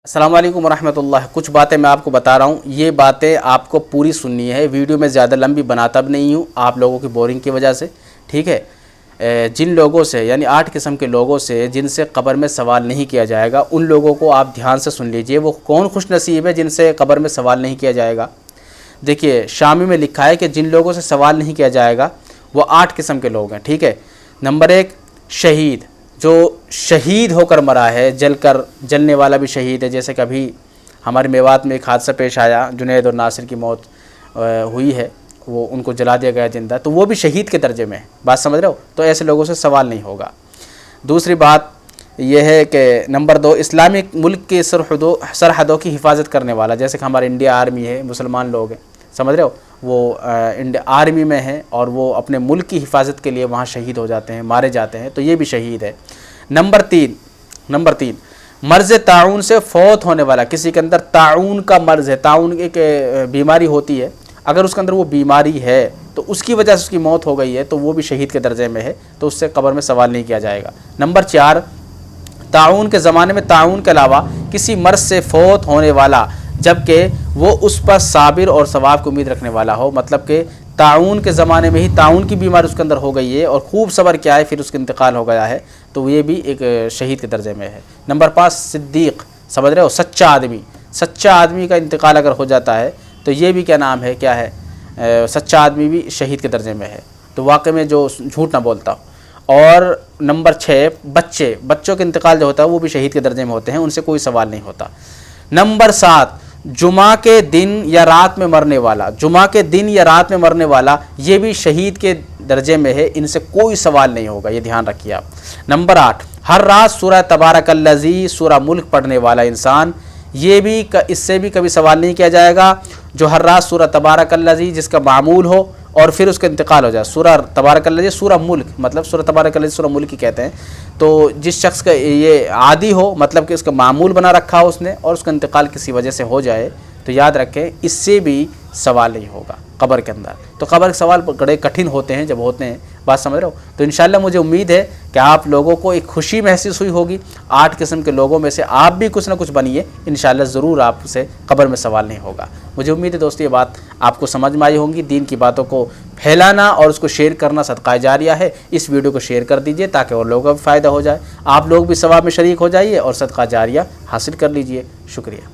السلام علیکم ورحمۃ اللہ۔ کچھ باتیں میں آپ کو بتا رہا ہوں، یہ باتیں آپ کو پوری سننی ہے۔ ویڈیو میں زیادہ لمبی بناتا بھی نہیں ہوں آپ لوگوں کی بورنگ کی وجہ سے، ٹھیک ہے۔ جن لوگوں سے یعنی 8 قسم کے لوگوں سے جن سے قبر میں سوال نہیں کیا جائے گا، ان لوگوں کو آپ دھیان سے سن لیجئے۔ وہ کون خوش نصیب ہے جن سے قبر میں سوال نہیں کیا جائے گا؟ دیکھیے شامی میں لکھا ہے کہ جن لوگوں سے سوال نہیں کیا جائے گا وہ 8 قسم کے لوگ ہیں، ٹھیک ہے۔ نمبر 1 شہید، جو شہید ہو کر مرا ہے، جلنے والا بھی شہید ہے۔ جیسے کہ ابھی ہمارے میوات میں ایک حادثہ پیش آیا، جنید اور ناصر کی موت ہوئی ہے، وہ ان کو جلا دیا گیا زندہ، تو وہ بھی شہید کے درجے میں ہے، بات سمجھ رہے ہو؟ تو ایسے لوگوں سے سوال نہیں ہوگا۔ دوسری بات یہ ہے کہ نمبر 2 اسلامی ملک کی سرحدوں کی حفاظت کرنے والا، جیسے کہ ہمارے انڈیا آرمی ہے، مسلمان لوگ ہیں، سمجھ رہے ہو؟ وہ انڈیا آرمی میں ہیں اور وہ اپنے ملک کی حفاظت کے لیے وہاں شہید ہو جاتے ہیں، مارے جاتے ہیں، تو یہ بھی شہید ہے۔ نمبر 3 مرض طاعون سے فوت ہونے والا، کسی کے اندر طاعون کا مرض ہے، طاعون ایک بیماری ہوتی ہے، اگر اس کے اندر وہ بیماری ہے تو اس کی وجہ سے اس کی موت ہو گئی ہے تو وہ بھی شہید کے درجے میں ہے، تو اس سے قبر میں سوال نہیں کیا جائے گا۔ نمبر 4 طاعون کے زمانے میں طاعون کے علاوہ کسی مرض سے فوت ہونے والا جبکہ وہ اس پر صابر اور ثواب کی امید رکھنے والا ہو، مطلب کہ طاعون کے زمانے میں ہی طاعون کی بیماری اس کے اندر ہو گئی ہے اور خوب صبر کیا ہے، پھر اس کا انتقال ہو گیا ہے، تو یہ بھی ایک شہید کے درجے میں ہے۔ نمبر 5 صدیق، سمجھ رہے ہو؟ سچا آدمی کا انتقال اگر ہو جاتا ہے تو یہ بھی کیا ہے سچا آدمی بھی شہید کے درجے میں ہے، تو واقعی میں جو جھوٹ نہ بولتا ہو۔ اور نمبر 6 بچوں کے انتقال جو ہوتا ہے وہ بھی شہید کے درجے میں ہوتے ہیں، ان سے کوئی سوال نہیں ہوتا۔ نمبر 7 جمعہ کے دن یا رات میں مرنے والا، یہ بھی شہید کے درجے میں ہے، ان سے کوئی سوال نہیں ہوگا، یہ دھیان رکھیے آپ۔ نمبر 8 ہر رات سورہ تبارک الذی، سورہ ملک پڑھنے والا انسان، یہ بھی اس سے بھی کبھی سوال نہیں کیا جائے گا، جو ہر رات سورہ تبارک الذی جس کا معمول ہو اور پھر اس کا انتقال ہو جائے۔ سورہ تبارک الذی سورہ ملک، مطلب سورہ تبارک الذی سورہ ملک ہی کہتے ہیں، تو جس شخص کا یہ عادی ہو، مطلب کہ اس کا معمول بنا رکھا ہو اس نے، اور اس کا انتقال کسی وجہ سے ہو جائے، تو یاد رکھیں اس سے بھی سوال نہیں ہوگا قبر کے اندر۔ تو قبر کے سوال بڑے کٹھن ہوتے ہیں جب ہوتے ہیں، بات سمجھ رہے ہو؟ تو انشاءاللہ مجھے امید ہے کہ آپ لوگوں کو ایک خوشی محسوس ہوئی ہوگی، 8 قسم کے لوگوں میں سے آپ بھی کچھ نہ کچھ بنیے، انشاءاللہ ضرور آپ سے قبر میں سوال نہیں ہوگا۔ مجھے امید ہے دوستو یہ بات آپ کو سمجھ میں آئی ہوں گی۔ دین کی باتوں کو پھیلانا اور اس کو شیئر کرنا صدقہ جاریہ ہے، اس ویڈیو کو شیئر کر دیجئے تاکہ اور لوگوں کو بھی فائدہ ہو جائے، آپ لوگ بھی ثواب میں شریک ہو جائیے اور صدقہ جاریہ حاصل کر لیجئے۔ شکریہ۔